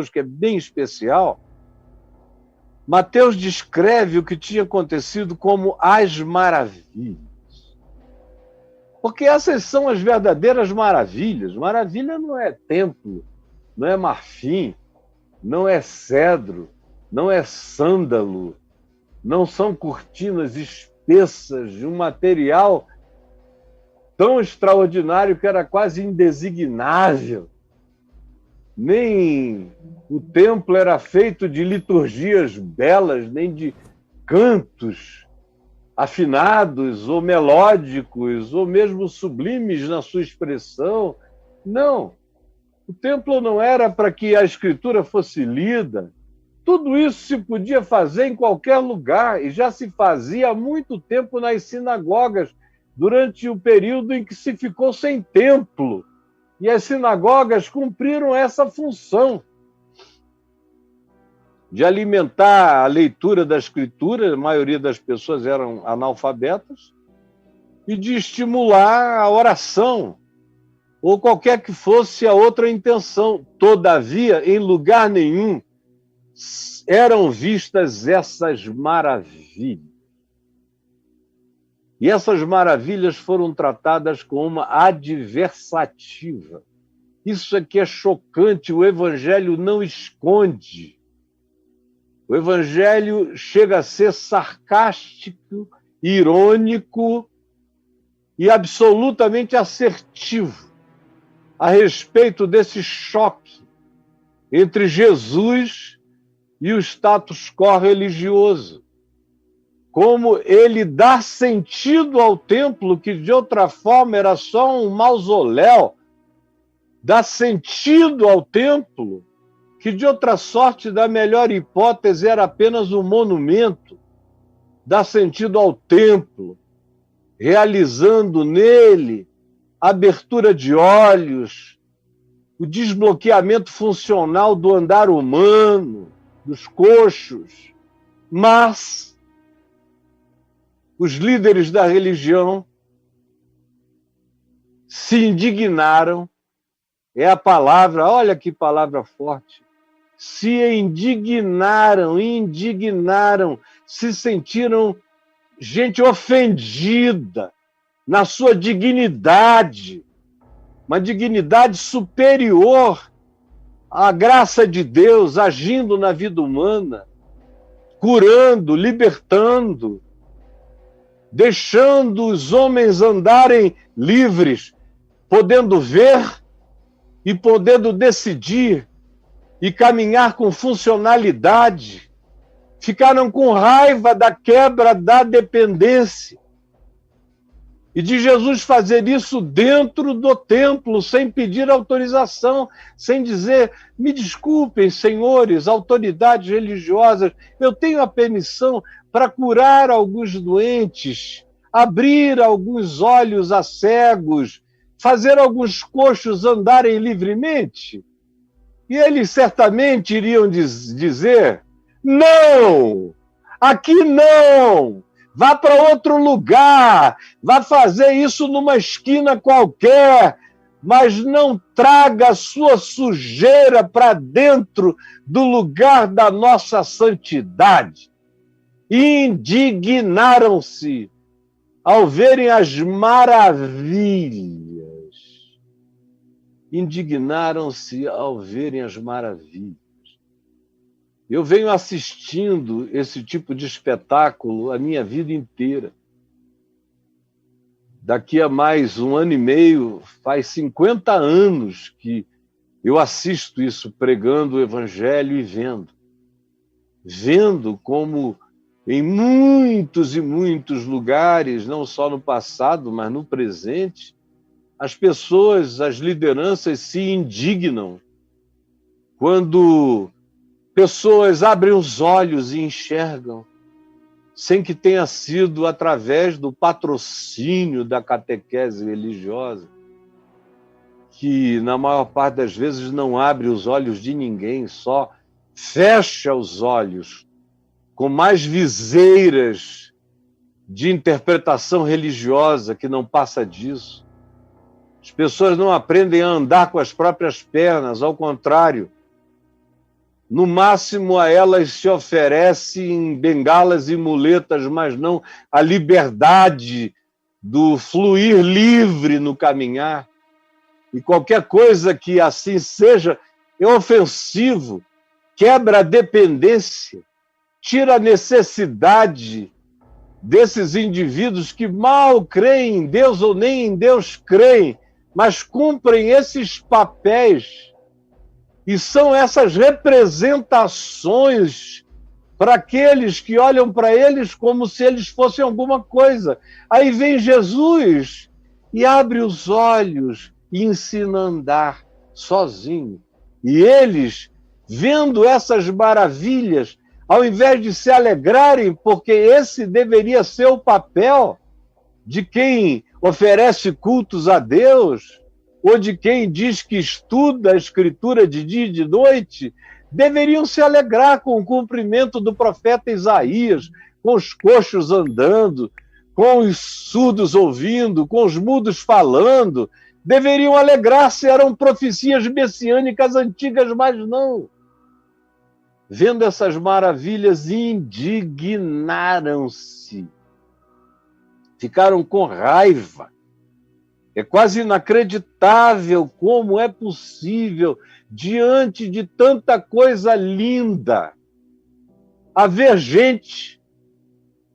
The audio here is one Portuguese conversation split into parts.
que é bem especial, Mateus descreve o que tinha acontecido como as maravilhas. Porque essas são as verdadeiras maravilhas. Maravilha não é templo, não é marfim, não é cedro, não é sândalo, não são cortinas espessas de um material tão extraordinário que era quase indesignável. Nem o templo era feito de liturgias belas, nem de cantos afinados ou melódicos, ou mesmo sublimes na sua expressão. Não. O templo não era para que a escritura fosse lida. Tudo isso se podia fazer em qualquer lugar e já se fazia há muito tempo nas sinagogas, durante o período em que se ficou sem templo. E as sinagogas cumpriram essa função de alimentar a leitura da Escritura, a maioria das pessoas eram analfabetas, e de estimular a oração, ou qualquer que fosse a outra intenção. Todavia, em lugar nenhum eram vistas essas maravilhas. E essas maravilhas foram tratadas como uma adversativa. Isso aqui é chocante, o Evangelho não esconde. O Evangelho chega a ser sarcástico, irônico e absolutamente assertivo a respeito desse choque entre Jesus e o status quo religioso. Como ele dá sentido ao templo, que de outra forma era só um mausoléu, dá sentido ao templo, que de outra sorte, da melhor hipótese, era apenas um monumento, dá sentido ao templo, realizando nele a abertura de olhos, o desbloqueamento funcional do andar humano, dos coxos, mas os líderes da religião se indignaram, é a palavra, olha que palavra forte, se indignaram, se sentiram gente ofendida na sua dignidade, uma dignidade superior à graça de Deus agindo na vida humana, curando, libertando, deixando os homens andarem livres, podendo ver e podendo decidir e caminhar com funcionalidade. Ficaram com raiva da quebra da dependência e de Jesus fazer isso dentro do templo, sem pedir autorização, sem dizer, me desculpem, senhores, autoridades religiosas, eu tenho a permissão para curar alguns doentes, abrir alguns olhos a cegos, fazer alguns coxos andarem livremente. E eles certamente iriam dizer, não, aqui não, vá para outro lugar, vá fazer isso numa esquina qualquer, mas não traga a sua sujeira para dentro do lugar da nossa santidade. Indignaram-se ao verem as maravilhas. Indignaram-se ao verem as maravilhas. Eu venho assistindo esse tipo de espetáculo a minha vida inteira. Daqui a mais 1 ano e meio, faz 50 anos que eu assisto isso, pregando o Evangelho e vendo. Vendo como em muitos e muitos lugares, não só no passado, mas no presente, as pessoas, as lideranças se indignam quando pessoas abrem os olhos e enxergam, sem que tenha sido através do patrocínio da catequese religiosa, que na maior parte das vezes não abre os olhos de ninguém, só fecha os olhos com mais viseiras de interpretação religiosa que não passa disso. As pessoas não aprendem a andar com as próprias pernas, ao contrário, No máximo, a elas se oferece em bengalas e muletas, mas não a liberdade do fluir livre no caminhar. E qualquer coisa que assim seja é ofensivo, quebra a dependência, tira a necessidade desses indivíduos que mal creem em Deus ou nem em Deus creem, mas cumprem esses papéis e são essas representações para aqueles que olham para eles como se eles fossem alguma coisa. Aí vem Jesus e abre os olhos e ensina a andar sozinho. E eles, vendo essas maravilhas, ao invés de se alegrarem, porque esse deveria ser o papel de quem oferece cultos a Deus, ou de quem diz que estuda a Escritura de dia e de noite, deveriam se alegrar com o cumprimento do profeta Isaías, com os coxos andando, com os surdos ouvindo, com os mudos falando. Deveriam alegrar-se, eram profecias messiânicas antigas, mas não. Vendo essas maravilhas, indignaram-se. Ficaram com raiva. É quase inacreditável como é possível, diante de tanta coisa linda, haver gente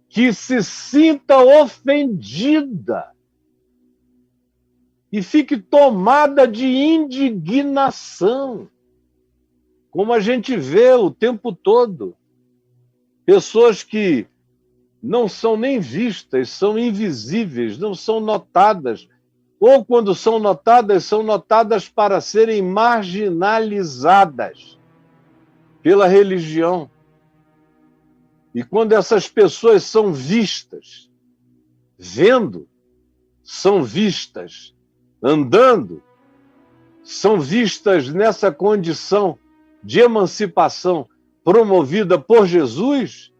que se sinta ofendida e fique tomada de indignação, como a gente vê o tempo todo. Pessoas que não são nem vistas, são invisíveis, não são notadas, ou quando são notadas para serem marginalizadas pela religião. E quando essas pessoas são vistas, vendo, são vistas, andando, são vistas nessa condição de emancipação promovida por Jesus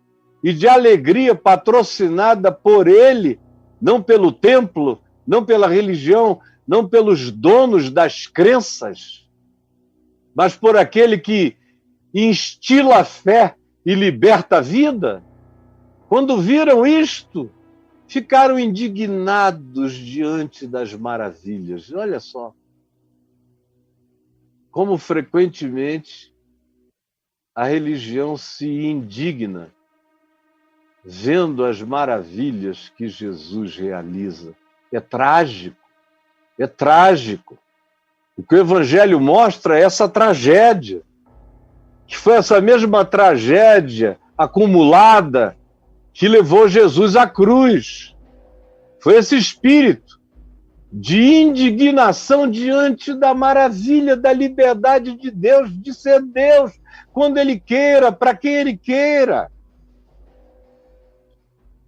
e de alegria patrocinada por Ele, não pelo templo, não pela religião, não pelos donos das crenças, mas por aquele que instila a fé e liberta a vida. Quando viram isto, ficaram indignados diante das maravilhas. Olha só, como frequentemente a religião se indigna vendo as maravilhas que Jesus realiza. É trágico, é trágico. O que o Evangelho mostra é essa tragédia, que foi essa mesma tragédia acumulada que levou Jesus à cruz. Foi esse espírito de indignação diante da maravilha da liberdade de Deus, de ser Deus, quando Ele queira, para quem Ele queira.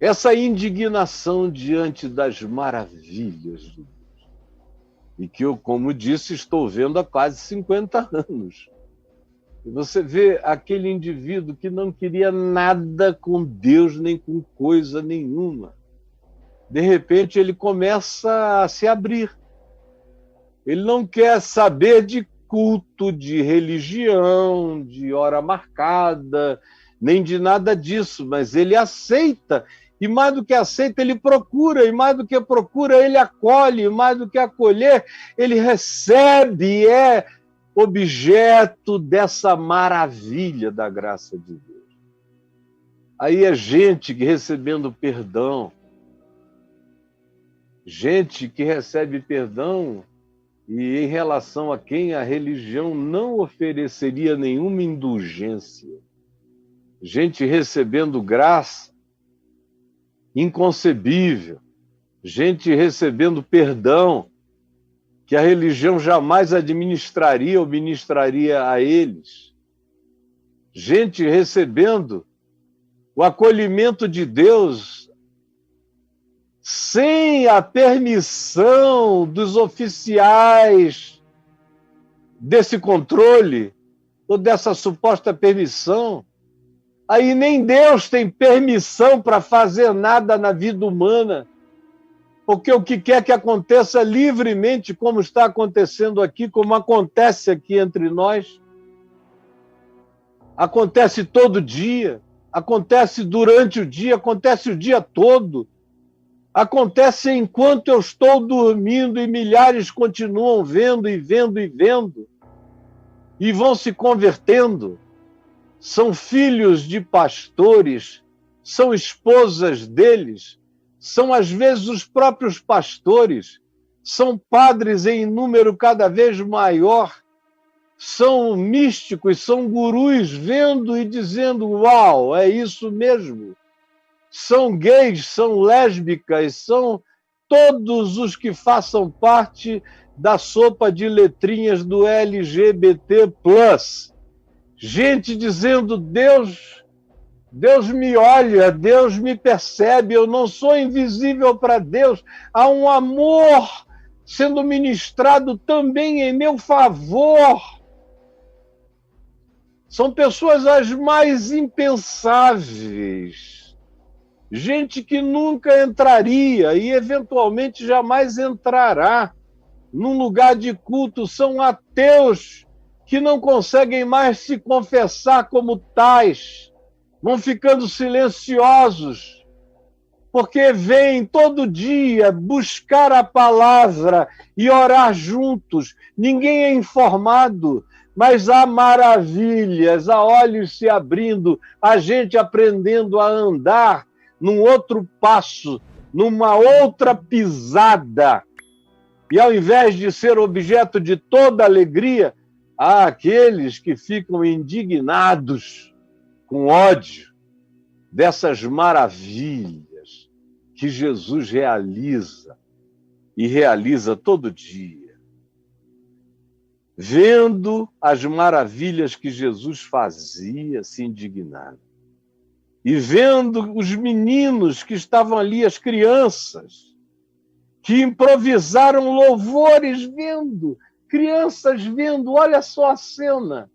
Essa indignação diante das maravilhas de Deus. E que eu, como disse, estou vendo há quase 50 anos. E você vê aquele indivíduo que não queria nada com Deus, nem com coisa nenhuma. De repente, ele começa a se abrir. Ele não quer saber de culto, de religião, de hora marcada, nem de nada disso, mas ele aceita. E mais do que aceita, ele procura, e mais do que procura, ele acolhe, e mais do que acolher, ele recebe, e é objeto dessa maravilha da graça de Deus. Aí é gente que recebendo perdão, gente que recebe perdão e em relação a quem a religião não ofereceria nenhuma indulgência. Gente recebendo graça inconcebível, gente recebendo perdão que a religião jamais administraria ou ministraria a eles. Gente recebendo o acolhimento de Deus sem a permissão dos oficiais desse controle ou dessa suposta permissão. Aí nem Deus tem permissão para fazer nada na vida humana, porque o que quer que aconteça livremente, como está acontecendo aqui, como acontece aqui entre nós. acontece todo dia, acontece durante o dia, acontece o dia todo, acontece enquanto eu estou dormindo e milhares continuam vendo e vendo e vendo e vão se convertendo. São filhos de pastores, são esposas deles, são às vezes os próprios pastores, são padres em número cada vez maior, são místicos, são gurus vendo e dizendo: uau, é isso mesmo. São gays, são lésbicas, são todos os que façam parte da sopa de letrinhas do LGBT+. Gente dizendo: Deus me olha, Deus me percebe, eu não sou invisível para Deus. Há um amor sendo ministrado também em meu favor. São pessoas as mais impensáveis. Gente que nunca entraria e eventualmente jamais entrará num lugar de culto. São ateus que não conseguem mais se confessar como tais. Vão ficando silenciosos, porque vêm todo dia buscar a palavra e orar juntos. Ninguém é informado, mas há maravilhas, há olhos se abrindo, a gente aprendendo a andar num outro passo, numa outra pisada. E ao invés de ser objeto de toda alegria, há aqueles que ficam indignados, com ódio dessas maravilhas que Jesus realiza e realiza todo dia. Vendo as maravilhas que Jesus fazia, se indignaram. E vendo os meninos que estavam ali, as crianças, que improvisaram louvores, vendo, crianças vendo, olha só a cena,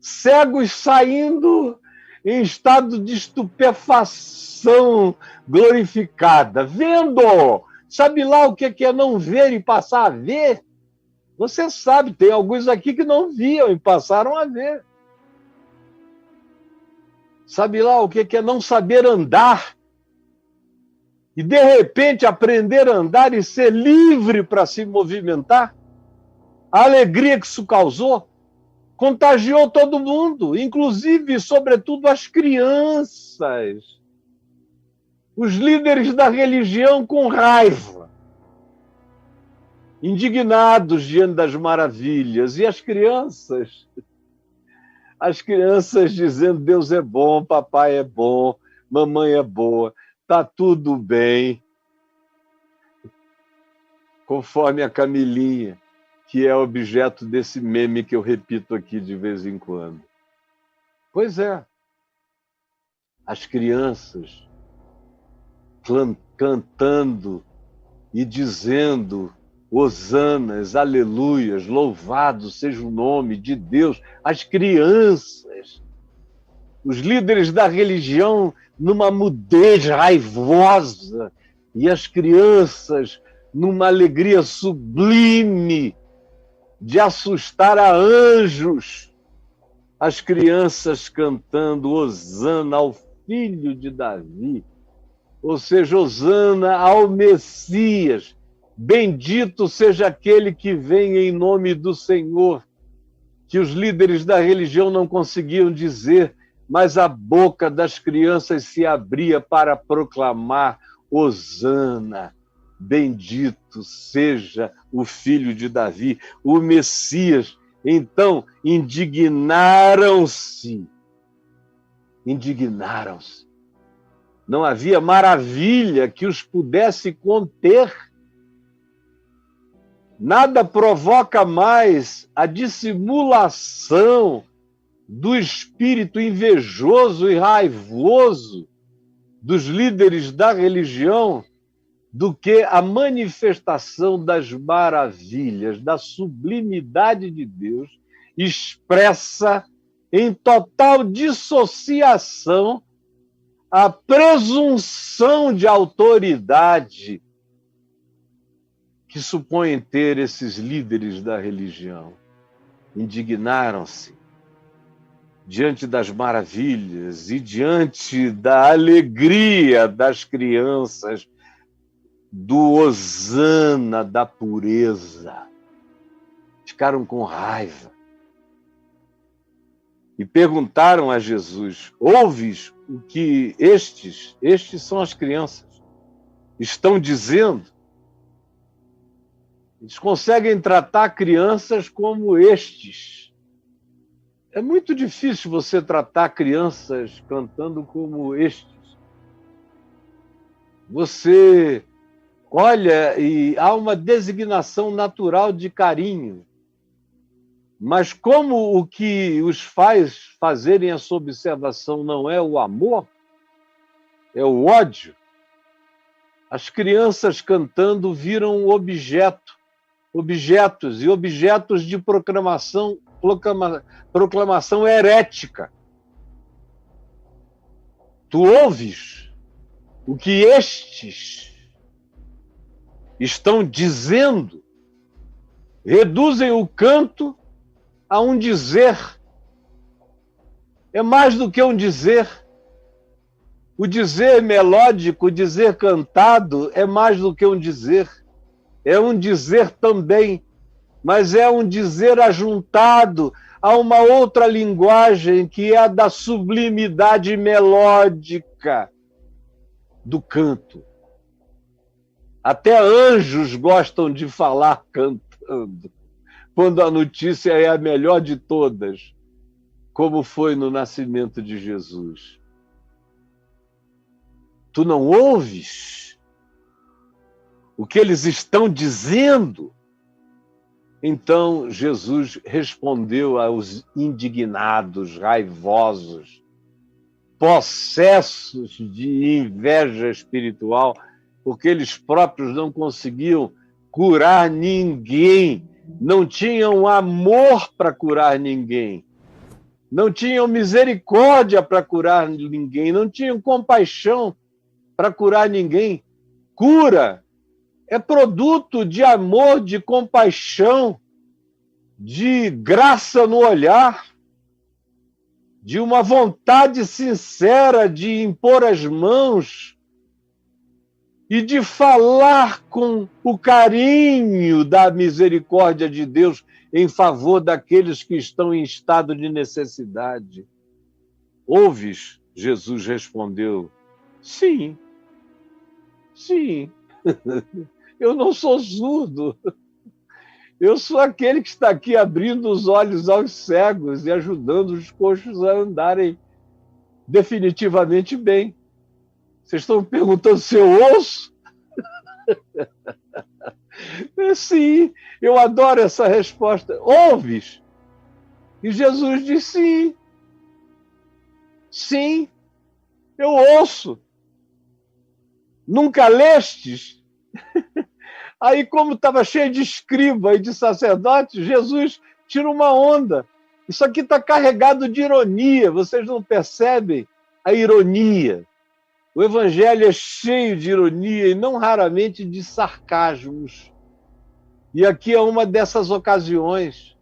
cegos saindo em estado de estupefação glorificada, vendo, sabe lá o que é não ver e passar a ver? Você sabe, tem alguns aqui que não viam e passaram a ver. Sabe lá o que é não saber andar e, de repente, aprender a andar e ser livre para se movimentar? A alegria que isso causou contagiou todo mundo, inclusive, sobretudo, as crianças. Os líderes da religião com raiva, indignados diante das maravilhas. E as crianças dizendo: Deus é bom, papai é bom, mamãe é boa, está tudo bem. Conforme a Camilinha, que é objeto desse meme que eu repito aqui de vez em quando. Pois é, as crianças cantando e dizendo hosanas, aleluias, louvado seja o nome de Deus. As crianças, os líderes da religião numa mudez raivosa, e as crianças numa alegria sublime de assustar a anjos. As crianças cantando hosana ao filho de Davi, ou seja, hosana ao Messias. Bendito seja aquele que vem em nome do Senhor, que os líderes da religião não conseguiam dizer, mas a boca das crianças se abria para proclamar hosana. Bendito seja o filho de Davi, o Messias. Então, indignaram-se. Não havia maravilha que os pudesse conter. Nada provoca mais a dissimulação do espírito invejoso e raivoso dos líderes da religião do que a manifestação das maravilhas, da sublimidade de Deus, expressa em total dissociação a presunção de autoridade que supõem ter esses líderes da religião. Indignaram-se. diante das maravilhas e diante da alegria das crianças, do hosana da pureza, ficaram com raiva e perguntaram a Jesus: ouves o que estes são as crianças, estão dizendo? Eles conseguem tratar crianças como estes. É muito difícil você tratar crianças cantando como estes. Você olha e há uma designação natural de carinho. Mas como o que os faz fazerem essa observação não é o amor, é o ódio, as crianças cantando viram objetos e objetos de proclamação herética. Tu ouves o que estes estão dizendo, reduzem o canto a um dizer. É mais do que um dizer. O dizer melódico, o dizer cantado, é mais do que um dizer. É um dizer também, mas é um dizer ajuntado a uma outra linguagem que é a da sublimidade melódica do canto. Até anjos gostam de falar cantando, quando a notícia é a melhor de todas, como foi no nascimento de Jesus. Tu não ouves o que eles estão dizendo? Então Jesus respondeu aos indignados, raivosos, possessos de inveja espiritual, porque eles próprios não conseguiam curar ninguém, não tinham amor para curar ninguém, não tinham misericórdia para curar ninguém, não tinham compaixão para curar ninguém. Cura é produto de amor, de compaixão, de graça no olhar, de uma vontade sincera de impor as mãos e de falar com o carinho da misericórdia de Deus em favor daqueles que estão em estado de necessidade. Ouves? Jesus respondeu: sim, sim. Eu não sou surdo. Eu sou aquele que está aqui abrindo os olhos aos cegos e ajudando os coxos a andarem definitivamente bem. Vocês estão me perguntando se eu ouço? Sim, eu adoro essa resposta. Ouves? E Jesus disse sim. Sim, eu ouço. Nunca lestes? Aí, como estava cheio de escriba e de sacerdote, Jesus tira uma onda. Isso aqui está carregado de ironia, vocês não percebem a ironia. O Evangelho é cheio de ironia e não raramente de sarcasmos. E aqui é uma dessas ocasiões.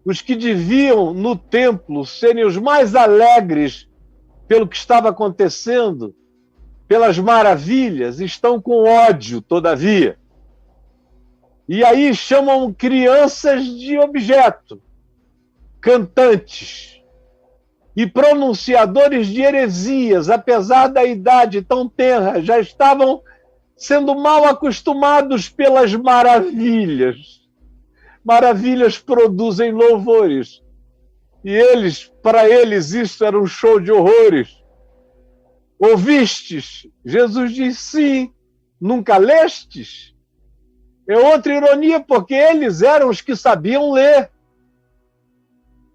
Os que deviam, no templo, serem os mais alegres pelo que estava acontecendo, pelas maravilhas, estão com ódio, todavia. E aí chamam crianças de objeto, cantantes e pronunciadores de heresias, apesar da idade tão tenra, já estavam sendo mal acostumados pelas maravilhas. Maravilhas produzem louvores. E para eles, isso era um show de horrores. Ouvistes? Jesus diz sim. Nunca lestes? É outra ironia, porque eles eram os que sabiam ler.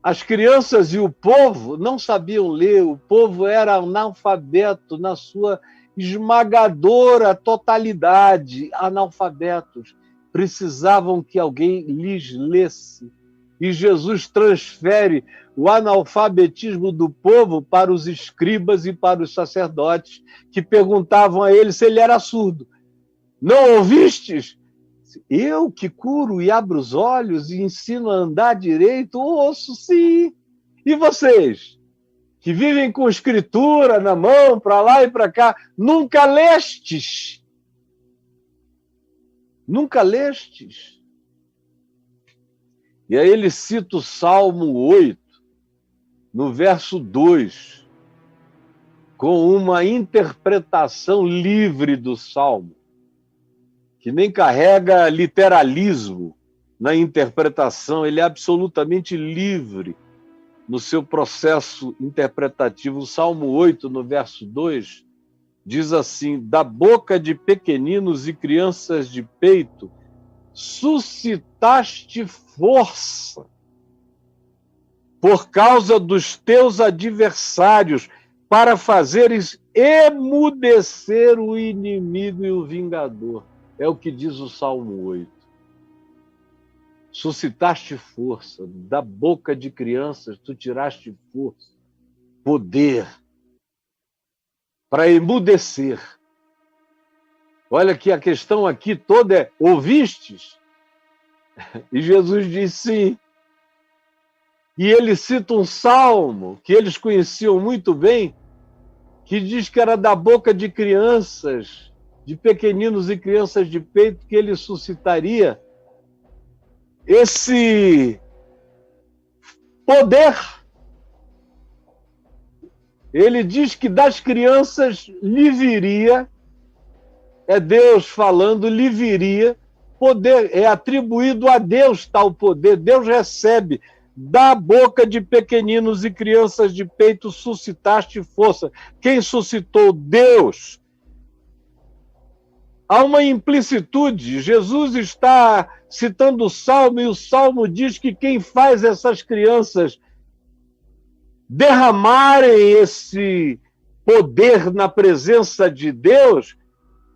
As crianças e o povo não sabiam ler, o povo era analfabeto na sua esmagadora totalidade, analfabetos. Precisavam que alguém lhes lesse. E Jesus transfere o analfabetismo do povo para os escribas e para os sacerdotes, que perguntavam a ele se ele era surdo. Não ouvistes? Eu que curo e abro os olhos e ensino a andar direito, ouço sim. E vocês, que vivem com escritura na mão, para lá e para cá, nunca lestes? Nunca lestes? E aí ele cita o Salmo 8, no verso 2, com uma interpretação livre do Salmo, que nem carrega literalismo na interpretação, ele é absolutamente livre no seu processo interpretativo. O Salmo 8, no verso 2, diz assim: da boca de pequeninos e crianças de peito, suscitaste força por causa dos teus adversários, para fazeres emudecer o inimigo e o vingador. É o que diz o Salmo 8. Suscitaste força, da boca de crianças tu tiraste força, poder, para emudecer. Olha que a questão aqui toda é: ouvistes? E Jesus diz sim. E ele cita um salmo que eles conheciam muito bem, que diz que era da boca de crianças, de pequeninos e crianças de peito, que ele suscitaria esse poder. Ele diz que das crianças lhe viria, é Deus falando, lhe viria poder, é atribuído a Deus tal poder. Deus recebe. Da boca de pequeninos e crianças de peito suscitaste força. Quem suscitou? Deus. Há uma implicitude. Jesus está citando o Salmo, e o Salmo diz que quem faz essas crianças derramarem esse poder na presença de Deus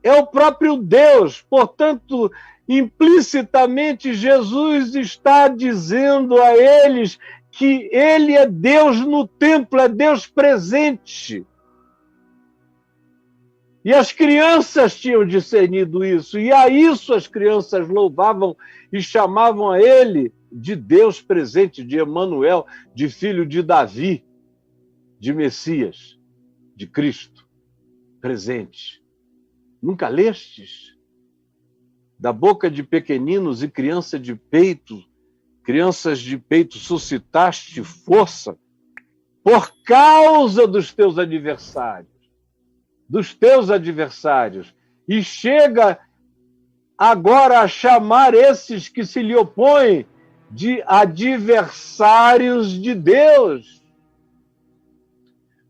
é o próprio Deus. Portanto, implicitamente, Jesus está dizendo a eles que ele é Deus no templo, é Deus presente. E as crianças tinham discernido isso, e a isso as crianças louvavam e chamavam a ele de Deus presente, de Emanuel, de filho de Davi, de Messias, de Cristo presente. Nunca lestes? Da boca de pequeninos e crianças de peito suscitaste força por causa dos teus adversários. E chega agora a chamar esses que se lhe opõem de adversários de Deus.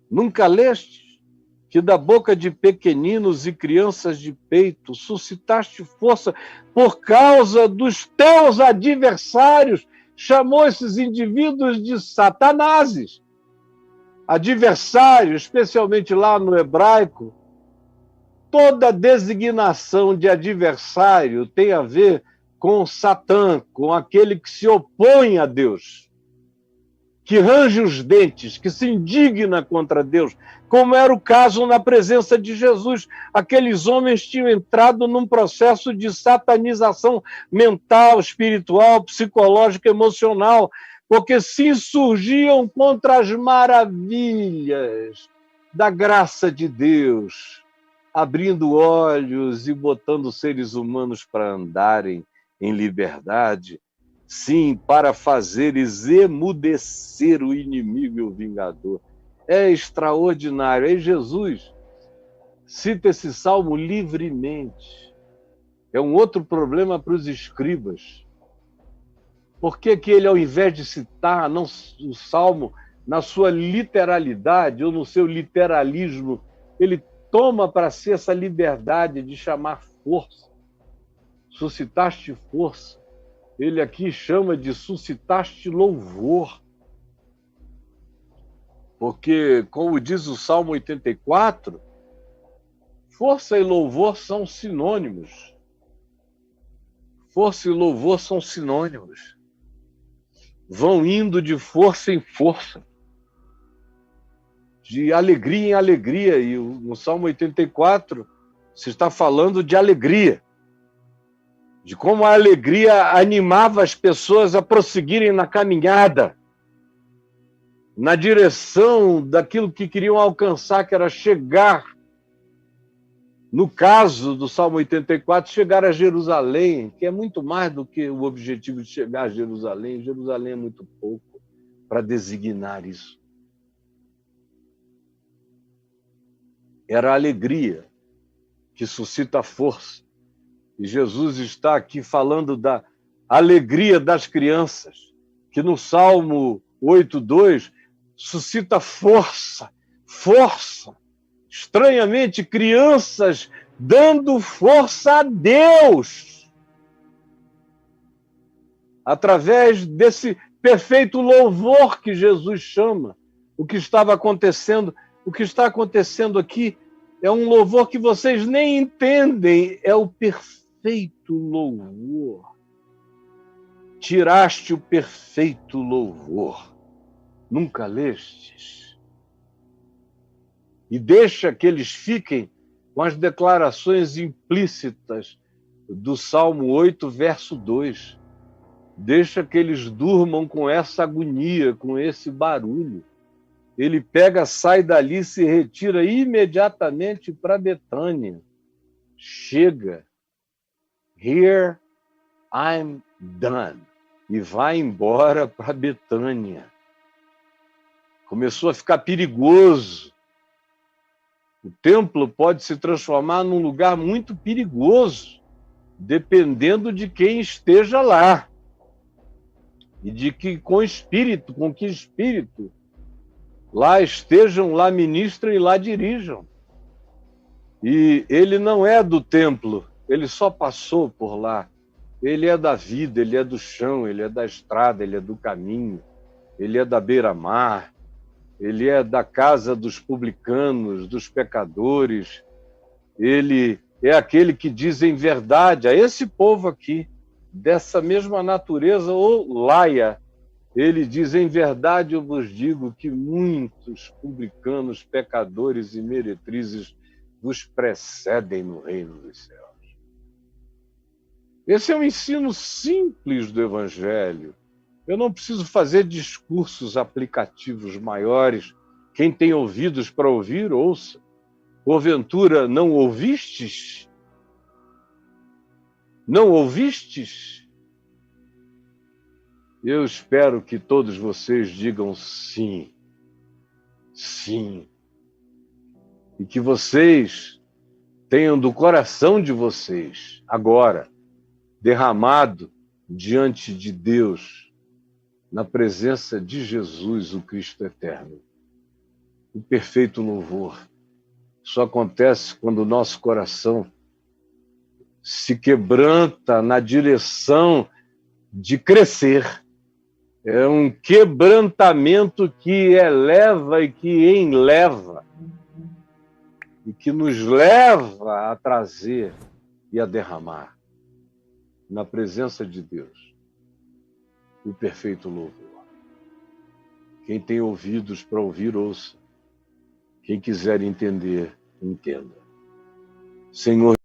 Nunca lestes que da boca de pequeninos e crianças de peito suscitaste força por causa dos teus adversários? Chamou esses indivíduos de satanases. Adversário, especialmente lá no hebraico, toda designação de adversário tem a ver com Satã, com aquele que se opõe a Deus, que range os dentes, que se indigna contra Deus, como era o caso na presença de Jesus. Aqueles homens tinham entrado num processo de satanização mental, espiritual, psicológica, emocional, porque se insurgiam contra as maravilhas da graça de Deus, abrindo olhos e botando seres humanos para andarem em liberdade, sim, para fazeres emudecer o inimigo e o vingador. É extraordinário. Aí Jesus cita esse salmo livremente. É um outro problema para os escribas. Por que ele, ao invés de citar não o salmo na sua literalidade ou no seu literalismo, ele toma para si essa liberdade de chamar força? Suscitaste força. Ele aqui chama de suscitaste louvor. Porque, como diz o Salmo 84, força e louvor são sinônimos. Força e louvor são sinônimos. Vão indo de força em força, de alegria em alegria. E no Salmo 84 se está falando de alegria, de como a alegria animava as pessoas a prosseguirem na caminhada. na direção daquilo que queriam alcançar, que era chegar, no caso do Salmo 84, chegar a Jerusalém, que é muito mais do que o objetivo de chegar a Jerusalém. Jerusalém é muito pouco para designar isso. Era a alegria que suscita força. E Jesus está aqui falando da alegria das crianças, que no Salmo 8:2 suscita força, força. Estranhamente, crianças dando força a Deus através desse perfeito louvor que Jesus chama. O que estava acontecendo, o que está acontecendo aqui é um louvor que vocês nem entendem, é o perfeito louvor. Tiraste o perfeito louvor. Nunca lestes? E deixa que eles fiquem com as declarações implícitas do Salmo 8, verso 2. Deixa que eles durmam com essa agonia, com esse barulho. Ele pega, sai dali, se retira imediatamente para Betânia. Chega. Here I'm done. E vai embora para Betânia. Começou a ficar perigoso. O templo pode se transformar num lugar muito perigoso, dependendo de quem esteja lá. E de que com que espírito lá estejam, lá ministrem e lá dirijam. E ele não é do templo, ele só passou por lá. Ele é da vida, ele é do chão, ele é da estrada, ele é do caminho, ele é da beira-mar, ele é da casa dos publicanos, dos pecadores. Ele é aquele que diz em verdade a esse povo aqui, dessa mesma natureza ou laia. Ele diz, em verdade eu vos digo que muitos publicanos, pecadores e meretrizes vos precedem no reino dos céus. Esse é um ensino simples do Evangelho. Eu não preciso fazer discursos aplicativos maiores. Quem tem ouvidos para ouvir, ouça. Porventura, não ouvistes? Não ouvistes? Eu espero que todos vocês digam sim. Sim. E que vocês tenham do coração de vocês, agora, derramado diante de Deus, na presença de Jesus, o Cristo eterno. O perfeito louvor. Isso acontece quando o nosso coração se quebranta na direção de crescer. É um quebrantamento que eleva e que enleva, e que nos leva a trazer e a derramar na presença de Deus o perfeito louvor. Quem tem ouvidos para ouvir, ouça. Quem quiser entender, entenda. Senhor